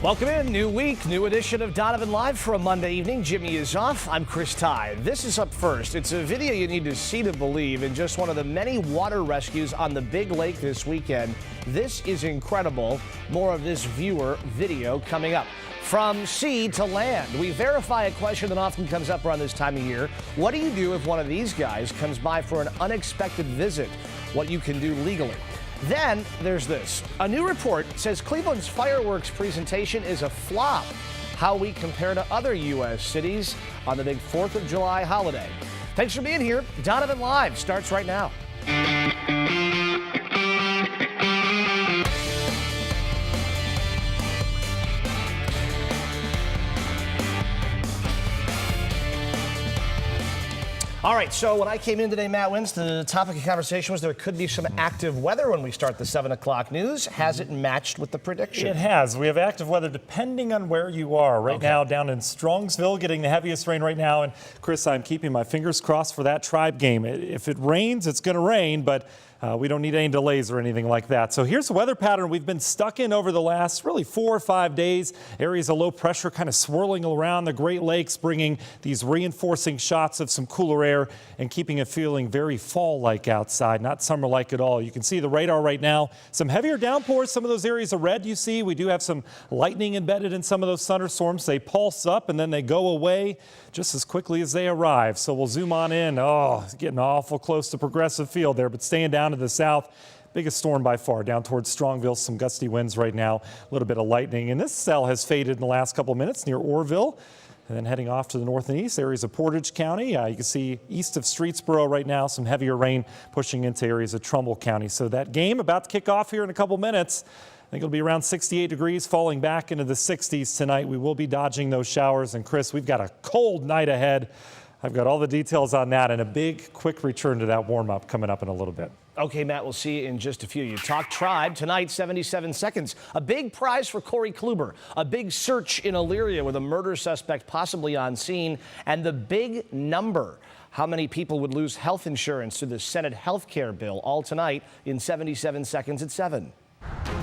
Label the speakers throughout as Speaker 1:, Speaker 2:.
Speaker 1: Welcome in. New week, new edition of Donovan Live for a Monday evening. Jimmy is off. I'm Chris Ty. This is up first. It's a video you need to see to believe in just one of the many water rescues on the big lake this weekend. This is incredible. More of this viewer video coming up. From sea to land, we verify a question that often comes up around this time of year. What do you do if one of these guys comes by for an unexpected visit? What you can do legally. Then there's this. A new report says Cleveland's fireworks presentation is a flop. How we compare to other U.S. cities on the big 4th of July holiday. Thanks for being here. Donovan Live starts right now. All right, so when I came in today, Matt Wins, the topic of conversation was there could be some active weather when we start the 7 o'clock news. Has it matched with the prediction?
Speaker 2: It has. We have active weather depending on where you are. Right now, down in Strongsville, getting the heaviest rain right now. And Chris, I'm keeping my fingers crossed for that Tribe game. If it rains, it's going to rain, but we don't need any delays or anything like that. So here's the weather pattern we've been stuck in over the last really 4 or 5 days. Areas of low pressure kind of swirling around the Great Lakes, bringing these reinforcing shots of some cooler air and keeping it feeling very fall-like outside, not summer-like at all. You can see the radar right now. Some heavier downpours. Some of those areas of red you see. We do have some lightning embedded in some of those thunderstorms. They pulse up and then they go away just as quickly as they arrive. So we'll zoom on in. Oh, it's getting awful close to Progressive Field there, but staying down to the south. Biggest storm by far down towards Strongville. Some gusty winds right now, a little bit of lightning. And this cell has faded in the last couple of minutes near Orrville. And then heading off to the north and east, areas of Portage County. You can see east of Streetsboro right now, some heavier rain pushing into areas of Trumbull County. So that game about to kick off here in a couple minutes. I think it'll be around 68 degrees, falling back into the 60s tonight. We will be dodging those showers. And Chris, we've got a cold night ahead. I've got all the details on that and a big, quick return to that warm-up coming up in a little bit.
Speaker 1: Okay, Matt, we'll see you in just a few. You talk Tribe tonight, 77 seconds. A big prize for Corey Kluber. A big search in Elyria with a murder suspect possibly on scene. And the big number. How many people would lose health insurance to the Senate health care bill? All tonight in 77 seconds at 7.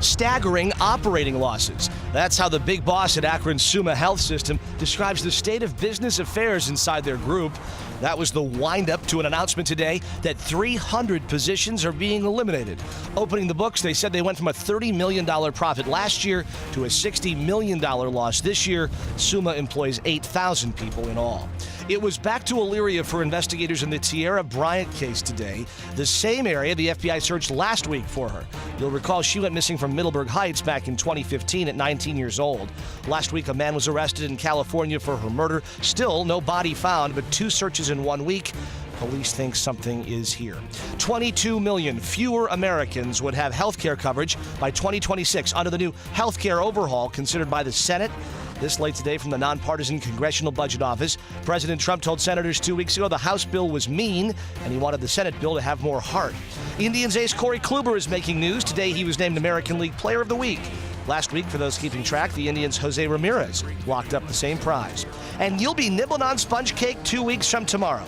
Speaker 1: Staggering operating losses. That's how the big boss at Akron's Summa Health System describes the state of business affairs inside their group. That was the wind-up to an announcement today that 300 positions are being eliminated. Opening the books, they said they went from a $30 million profit last year to a $60 million loss this year. Summa employs 8,000 people in all. It was back to Elyria for investigators in the Tierra Bryant case today, the same area the FBI searched last week for her. You'll recall she went missing from Middleburg Heights back in 2015 at 19 years old. Last week, a man was arrested in California for her murder. Still, no body found, but 2 searches in 1 week. Police think something is here. 22 million fewer Americans would have health care coverage by 2026 under the new health care overhaul considered by the Senate. This late today from the nonpartisan Congressional Budget Office. President Trump told senators 2 weeks ago the House bill was mean, and he wanted the Senate bill to have more heart. Indians ace Corey Kluber is making news. Today he was named American League Player of the Week. Last week, for those keeping track, the Indians' Jose Ramirez locked up the same prize. And you'll be nibbling on sponge cake 2 weeks from tomorrow.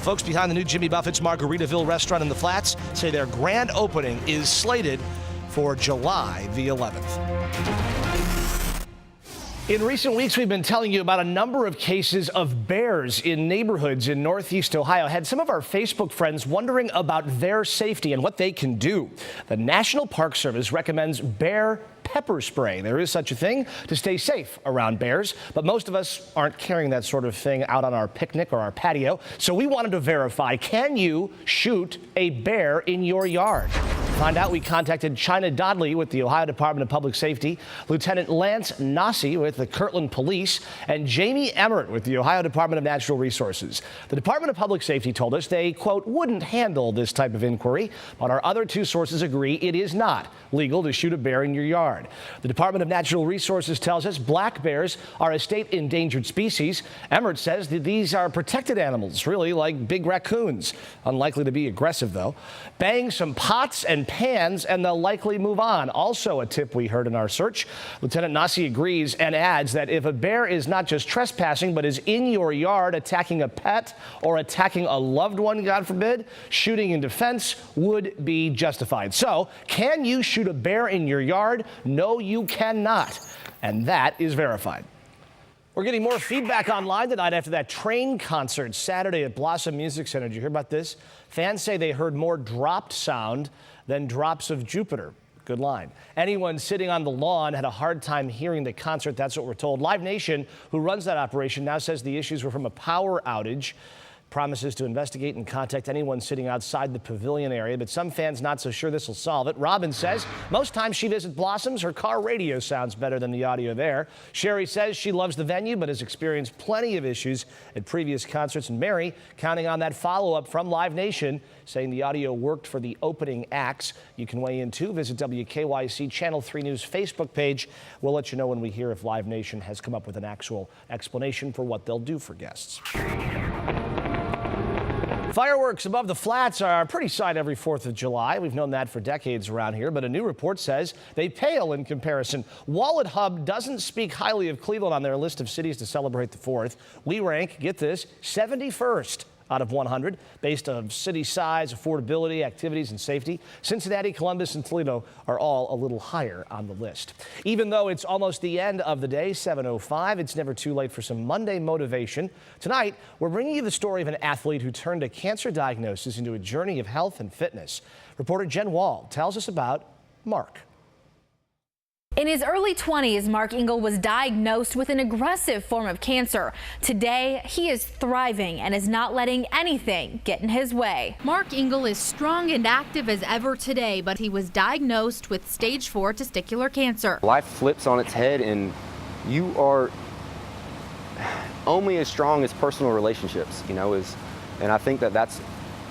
Speaker 1: Folks behind the new Jimmy Buffett's Margaritaville restaurant in the Flats say their grand opening is slated for July the 11th. In recent weeks, we've been telling you about a number of cases of bears in neighborhoods in Northeast Ohio. Had some of our Facebook friends wondering about their safety and what they can do. The National Park Service recommends bear pepper spray. There is such a thing to stay safe around bears, but most of us aren't carrying that sort of thing out on our picnic or our patio. So we wanted to verify, can you shoot a bear in your yard? To find out, we contacted China Dodley with the Ohio Department of Public Safety, Lieutenant Lance Nasi with the Kirtland Police, and Jamie Emmert with the Ohio Department of Natural Resources. The Department of Public Safety told us they, quote, wouldn't handle this type of inquiry, but our other 2 sources agree it is not legal to shoot a bear in your yard. The Department of Natural Resources tells us black bears are a state endangered species. Emmert says that these are protected animals, really like big raccoons. Unlikely to be aggressive, though. Bang some pots and pans and they'll likely move on. Also a tip we heard in our search. Lieutenant Nasi agrees and adds that if a bear is not just trespassing but is in your yard attacking a pet or attacking a loved one, God forbid, shooting in defense would be justified. So, can you shoot a bear in your yard? No, you cannot. and that is verified. We're getting more feedback online tonight after that Train concert Saturday at Blossom Music Center. Did you hear about this? Fans say they heard more dropped sound than drops of Jupiter. Good line. Anyone sitting on the lawn had a hard time hearing the concert. That's what we're told. Live Nation, who runs that operation, now says the issues were from a power outage. Promises to investigate and contact anyone sitting outside the pavilion area, but some fans not so sure this will solve it. Robin says most times she visits Blossoms, her car radio sounds better than the audio there. Sherry says she loves the venue, but has experienced plenty of issues at previous concerts. And Mary counting on that follow-up from Live Nation, saying the audio worked for the opening acts. You can weigh in too. Visit WKYC Channel 3 News Facebook page. We'll let you know when we hear if Live Nation has come up with an actual explanation for what they'll do for guests. Fireworks above the flats are a pretty sight every 4th of July. We've known that for decades around here, but a new report says they pale in comparison. Wallet Hub doesn't speak highly of Cleveland on their list of cities to celebrate the 4th. We rank, get this, 71st out of 100 based on city size, affordability, activities, and safety. Cincinnati, Columbus, and Toledo are all a little higher on the list. Even though it's almost the end of the day, 7:05, it's never too late for some Monday motivation. Tonight, we're bringing you the story of an athlete who turned a cancer diagnosis into a journey of health and fitness. Reporter Jen Wall tells us about Mark.
Speaker 3: In his early 20s, Mark Engel was diagnosed with an aggressive form of cancer. Today, he is thriving and is not letting anything get in his way.
Speaker 4: Mark Engel is strong and active as ever today, but he was diagnosed with stage 4 testicular cancer.
Speaker 5: Life flips on its head, and you are only as strong as personal relationships, and I think that that's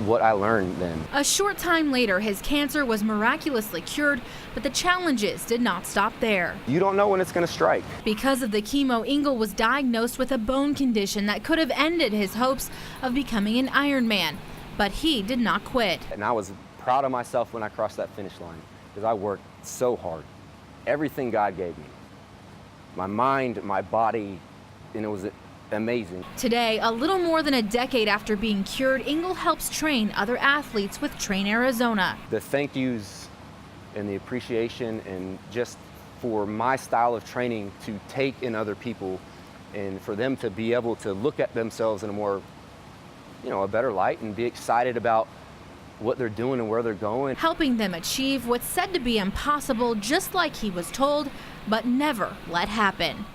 Speaker 5: what I learned then.
Speaker 4: A short time later, his cancer was miraculously cured, but the challenges did not stop there.
Speaker 5: You don't know when it's going to strike.
Speaker 4: Because of the chemo, Engel was diagnosed with a bone condition that could have ended his hopes of becoming an Ironman, but he did not quit.
Speaker 5: And I was proud of myself when I crossed that finish line because I worked so hard. Everything God gave me, my mind, my body, and it was amazing.
Speaker 4: Today, a little more than a decade after being cured, Engel helps train other athletes with Train Arizona.
Speaker 5: The thank yous and the appreciation, and just for my style of training to take in other people and for them to be able to look at themselves in a more, a better light and be excited about what they're doing and where they're going.
Speaker 4: Helping them achieve what's said to be impossible, just like he was told, but never let happen.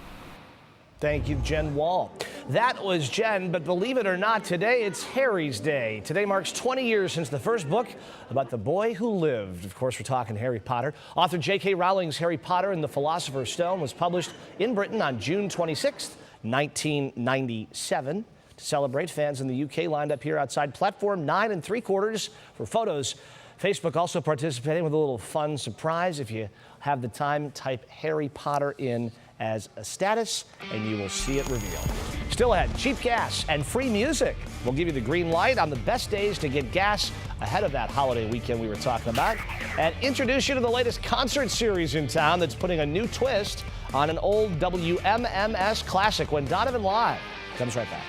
Speaker 1: Thank you, Jen Wall. That was Jen, but believe it or not, today it's Harry's Day. Today marks 20 years since the first book about the boy who lived. Of course, we're talking Harry Potter. Author J.K. Rowling's Harry Potter and the Philosopher's Stone was published in Britain on June 26th, 1997. To celebrate, fans in the UK lined up here outside platform 9 3/4 for photos. Facebook also participating with a little fun surprise. If you have the time, type Harry Potter in as a status and you will see it revealed. Still ahead, cheap gas and free music. We'll give you the green light on the best days to get gas ahead of that holiday weekend we were talking about, and introduce you to the latest concert series in town that's putting a new twist on an old WMMS classic when Donovan Live comes right back.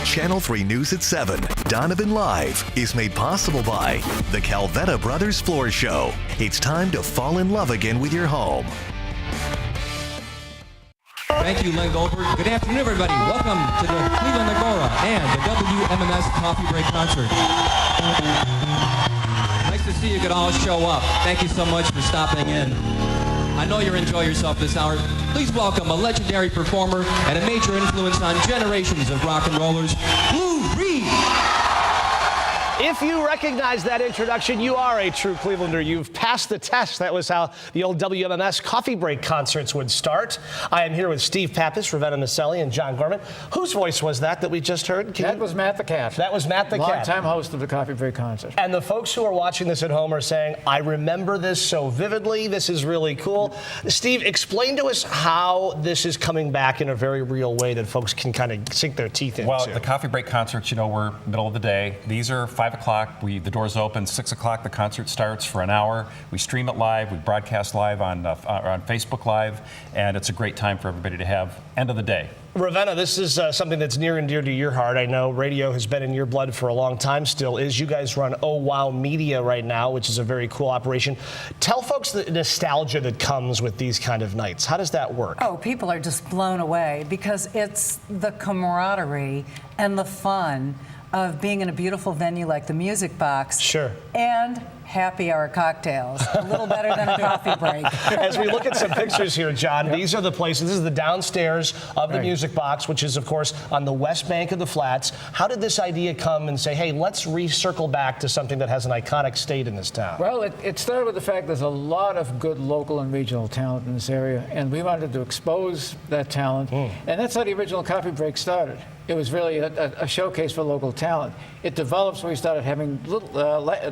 Speaker 6: Channel 3 News at 7, Donovan Live, is made possible by the Calvetta Brothers Floor Show. It's time to fall in love again with your home.
Speaker 7: Thank you, Len Goldberg. Good afternoon, everybody. Welcome to the Cleveland Agora and the WMMS Coffee Break Concert. Nice to see you could all show up. Thank you so much for stopping in. I know you'll enjoy yourself this hour. Please welcome a legendary performer and a major influence on generations of rock and rollers, Lou Reed.
Speaker 1: If you recognize that introduction, you are a true Clevelander. You've passed the test. That was how the old WMMS coffee break concerts would start. I am here with Steve Pappas, Ravenna Maselli, and John Gorman. Whose voice was that we just heard?
Speaker 8: That was Matt the Cat.
Speaker 1: That was Matt the Cat.
Speaker 8: Longtime host of the coffee break concert.
Speaker 1: And the folks who are watching this at home are saying, I remember this so vividly. This is really cool. Steve, explain to us how this is coming back in a very real way that folks can kind of sink their teeth into.
Speaker 9: Well, the coffee break concerts, we're middle of the day. These are 5 o'clock, the doors open. 6 o'clock, the concert starts for an hour. We stream it live. We broadcast live on Facebook Live, and it's a great time for everybody to have end of the day.
Speaker 1: Ravenna, this is something that's near and dear to your heart. I know radio has been in your blood for a long time still. You guys run Oh Wow Media right now, which is a very cool operation. Tell folks the nostalgia that comes with these kind of nights. How does that work?
Speaker 10: Oh, people are just blown away because it's the camaraderie and the fun of being in a beautiful venue like the Music Box.
Speaker 1: Sure.
Speaker 10: And happy hour cocktails. A little better than a coffee break.
Speaker 1: As we look at some pictures here, John, these are the places. This is the downstairs of the Music Box, which is, of course, on the west bank of the Flats. How did this idea come and say, hey, let's recircle back to something that has an iconic state in this town?
Speaker 8: Well, it started with the fact there's a lot of good local and regional talent in this area, and we wanted to expose that talent. And that's how the original coffee break started. It was really a showcase for local talent. It developed, so we started having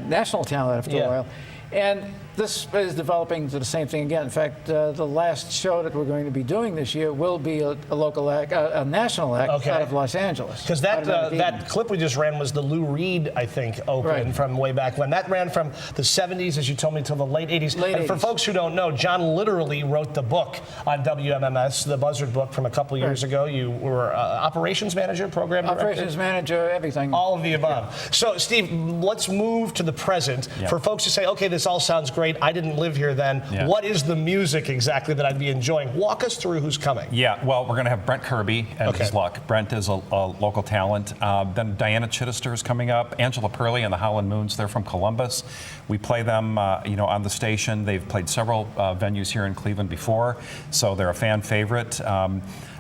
Speaker 8: national talent after a while. And this is developing to the same thing again. In fact, the last show that we're going to be doing this year will be a local act, a national act out of Los Angeles.
Speaker 1: Because that clip we just ran was the Lou Reed, I think, open from way back when. That ran from the 70s, as you told me, till the late 80s. And for folks who don't know, John literally wrote the book on WMMS, the Buzzard book from a couple years ago. You were operations manager, program director?
Speaker 8: Operations manager, everything.
Speaker 1: All of the above. So, Steve, let's move to the present. For folks who say, okay, this all sounds great. I didn't live here then. What is the music exactly that I'd be enjoying? Walk us through who's coming.
Speaker 9: Yeah, well, we're going to have Brent Kirby and his luck. Brent is a local talent. Then Diana Chittister is coming up. Angela Purley and the Howlin' Moons, they're from Columbus. We play them, on the station. They've played several venues here in Cleveland before, so they're a fan favorite.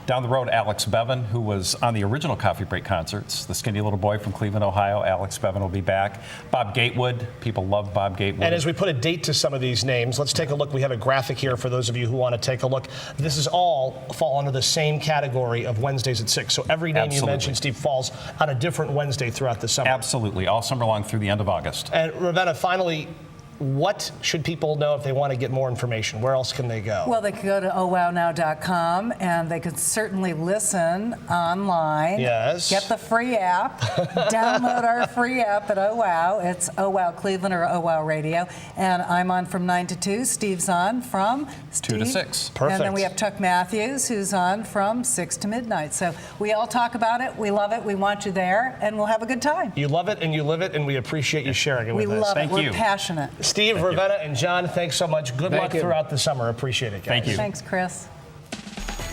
Speaker 9: Down the road, Alex Bevan, who was on the original Coffee Break concerts, the skinny little boy from Cleveland, Ohio. Alex Bevan will be back. Bob Gatewood, people love Bob Gatewood.
Speaker 1: And as we put a date to some of these names, let's take a look. We have a graphic here for those of you who want to take a look. This is all fall under the same category of Wednesdays at 6. So every name you mentioned, Steve, falls on a different Wednesday throughout the summer.
Speaker 9: Absolutely, all summer long through the end of August.
Speaker 1: And Ravenna, finally, what should people know if they want to get more information? Where else can they go?
Speaker 10: Well, they could go to ohwownow.com and they could certainly listen online.
Speaker 1: Yes.
Speaker 10: Get the free app. Download our free app at Oh Wow. It's Oh Wow Cleveland or Oh Wow Radio. And I'm on from 9 to 2. Steve's on from
Speaker 9: 2 to 6.
Speaker 1: Perfect.
Speaker 10: And then we have Chuck Matthews, who's on from 6 to midnight. So we all talk about it. We love it. We want you there. And we'll have a good time.
Speaker 1: You love it and you live it, and we appreciate you sharing it with us.
Speaker 10: We love it.
Speaker 9: Thank you.
Speaker 10: We're passionate.
Speaker 1: Steve, Ravenna, and John, thanks so much. Good luck throughout the summer. Appreciate it, guys.
Speaker 9: Thank you.
Speaker 10: Thanks, Chris.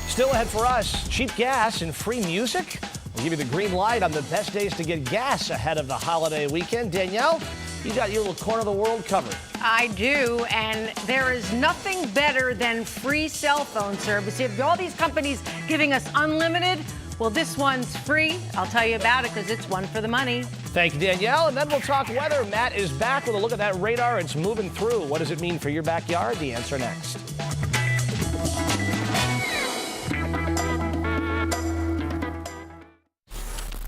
Speaker 1: Still ahead for us, cheap gas and free music. We'll give you the green light on the best days to get gas ahead of the holiday weekend. Danielle, you got your little corner of the world covered.
Speaker 11: I do, and there is nothing better than free cell phone service. You have all these companies giving us unlimited. Well, this one's free. I'll tell you about it because it's one for the money.
Speaker 1: Thank you, Danielle. And then we'll talk weather. Matt is back with a look at that radar. It's moving through. What does it mean for your backyard? The answer next.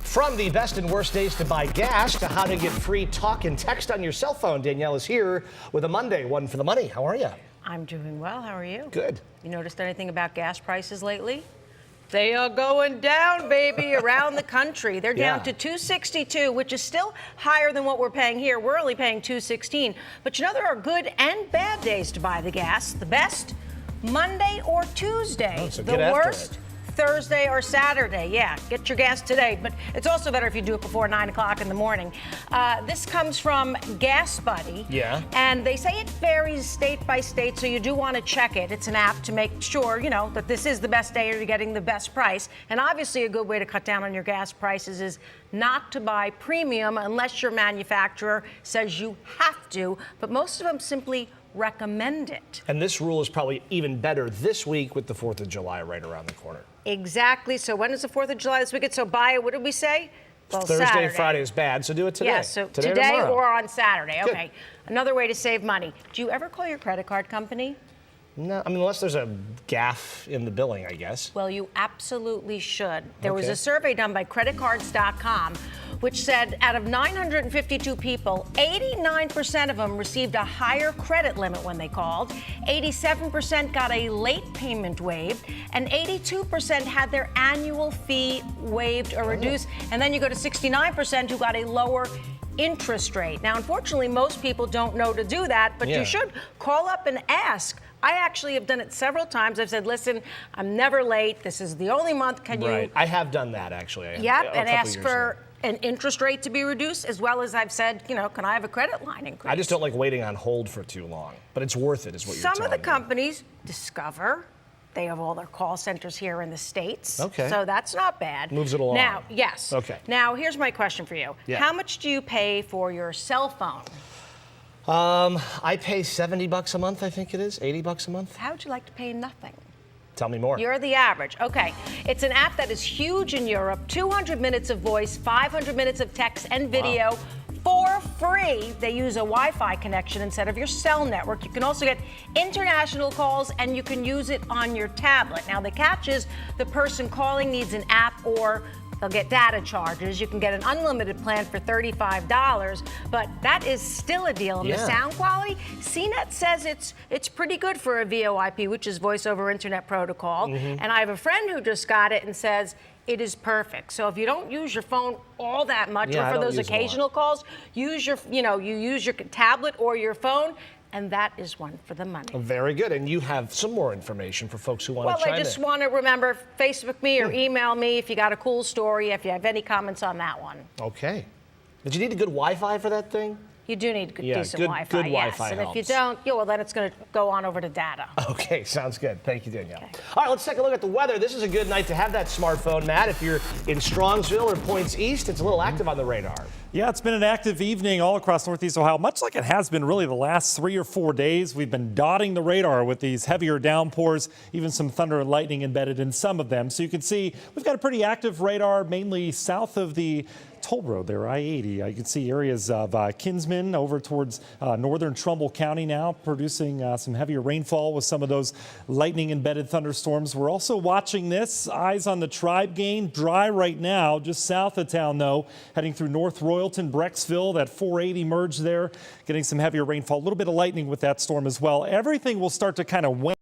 Speaker 1: From the best and worst days to buy gas to how to get free talk and text on your cell phone, Danielle is here with a Monday one for the money. How are you?
Speaker 11: I'm doing well. How are you?
Speaker 1: Good.
Speaker 11: You noticed anything about gas prices lately? They are going down, baby, around the country. They're down to $2.62, which is still higher than what we're paying here. We're only paying $2.16. But you know there are good and bad days to buy the gas. The best, Monday or Tuesday.
Speaker 1: Oh, so
Speaker 11: the
Speaker 1: get after
Speaker 11: worst,
Speaker 1: it.
Speaker 11: Thursday or Saturday. Yeah, get your gas today. But it's also better if you do it before 9 o'clock in the morning. This comes from Gas Buddy.
Speaker 1: Yeah.
Speaker 11: And they say it varies state by state, so you do want to check it. It's an app to make sure, you know, that this is the best day or you're getting the best price. And obviously a good way to cut down on your gas prices is not to buy premium unless your manufacturer says you have to. But most of them simply recommend it.
Speaker 1: And this rule is probably even better this week with the 4th of July right around the corner.
Speaker 11: Exactly. So when is the 4th of July this weekend? So buy it, what did we say? Well,
Speaker 1: Thursday,
Speaker 11: Saturday.
Speaker 1: Friday is bad, so do it today.
Speaker 11: Yeah, so
Speaker 1: today
Speaker 11: or on Saturday.
Speaker 1: Good.
Speaker 11: Okay. Another way to save money. Do you ever call your credit card company?
Speaker 1: No, I mean, unless there's a gaffe in the billing, I guess.
Speaker 11: Well, you absolutely should. There was a survey done by creditcards.com which said out of 952 people, 89% of them received a higher credit limit when they called, 87% got a late payment waived, and 82% had their annual fee waived or reduced. And then you go to 69% who got a lower interest rate. Now, unfortunately, most people don't know to do that, but you should call up and ask. I actually have done it several times. I've said, listen, I'm never late. This is the only month. Can you?
Speaker 1: I have done that, actually.
Speaker 11: Yep, and ask for an interest rate to be reduced, as well as I've said, you know, can I have a credit line increase?
Speaker 1: I just don't like waiting on hold for too long, but it's worth it, is what you're telling me.
Speaker 11: Some of the companies, Discover, they have all their call centers here in the States.
Speaker 1: Okay.
Speaker 11: So that's not bad.
Speaker 1: Moves it along.
Speaker 11: Now, yes.
Speaker 1: Okay.
Speaker 11: Now, here's my question for you.
Speaker 1: Yeah.
Speaker 11: How much do you pay for your cell phone?
Speaker 1: I pay $70 a month, I think it is, $80 a month.
Speaker 11: How would you like to pay nothing?
Speaker 1: Tell me more.
Speaker 11: You're the average. Okay. It's an app that is huge in Europe, 200 minutes of voice, 500 minutes of text and video. For free. They use a Wi-Fi connection instead of your cell network. You can also get international calls, and you can use it on your tablet. Now, the catch is the person calling needs an app, or they'll get data charges. You can get an unlimited plan for $35, but that is still a deal. And the sound quality, CNET says it's pretty good for a VoIP, which is Voice over Internet Protocol. And I have a friend who just got it and says it is perfect. So if you don't use your phone all that much, or for those occasional calls, use your, you use your tablet or your phone, and that is one for the money.
Speaker 1: Very good. And you have some more information for folks who want to chime in.
Speaker 11: Well, I just want to remember, Facebook me or email me if you got a cool story, if you have any comments on that one.
Speaker 1: Okay. Did you need a good Wi-Fi for that thing?
Speaker 11: You do need decent Wi-Fi,
Speaker 1: good
Speaker 11: yes.
Speaker 1: Wi-Fi
Speaker 11: And
Speaker 1: helps.
Speaker 11: if you don't, well, then it's going to go on over to data.
Speaker 1: Okay, sounds good. Thank you, Danielle.
Speaker 11: Okay.
Speaker 1: All right, let's take a look at the weather. This is a good night to have that smartphone, Matt. If you're in Strongsville or points east, it's a little active on the radar.
Speaker 2: Yeah, it's been an active evening all across Northeast Ohio, much like it has been really the last 3 or 4 days. We've been dotting the radar with these heavier downpours, even some thunder and lightning embedded in some of them. So you can see we've got a pretty active radar, mainly south of the toll road there, I-80. You can see areas of Kinsman over towards northern Trumbull County now, producing some heavier rainfall with some of those lightning-embedded thunderstorms. We're also watching this. Eyes on the Tribe Gain. Dry right now, just south of town, though, heading through North Royalton, Brecksville, that 480 merge there, getting some heavier rainfall. A little bit of lightning with that storm as well. Everything will start to kind of wane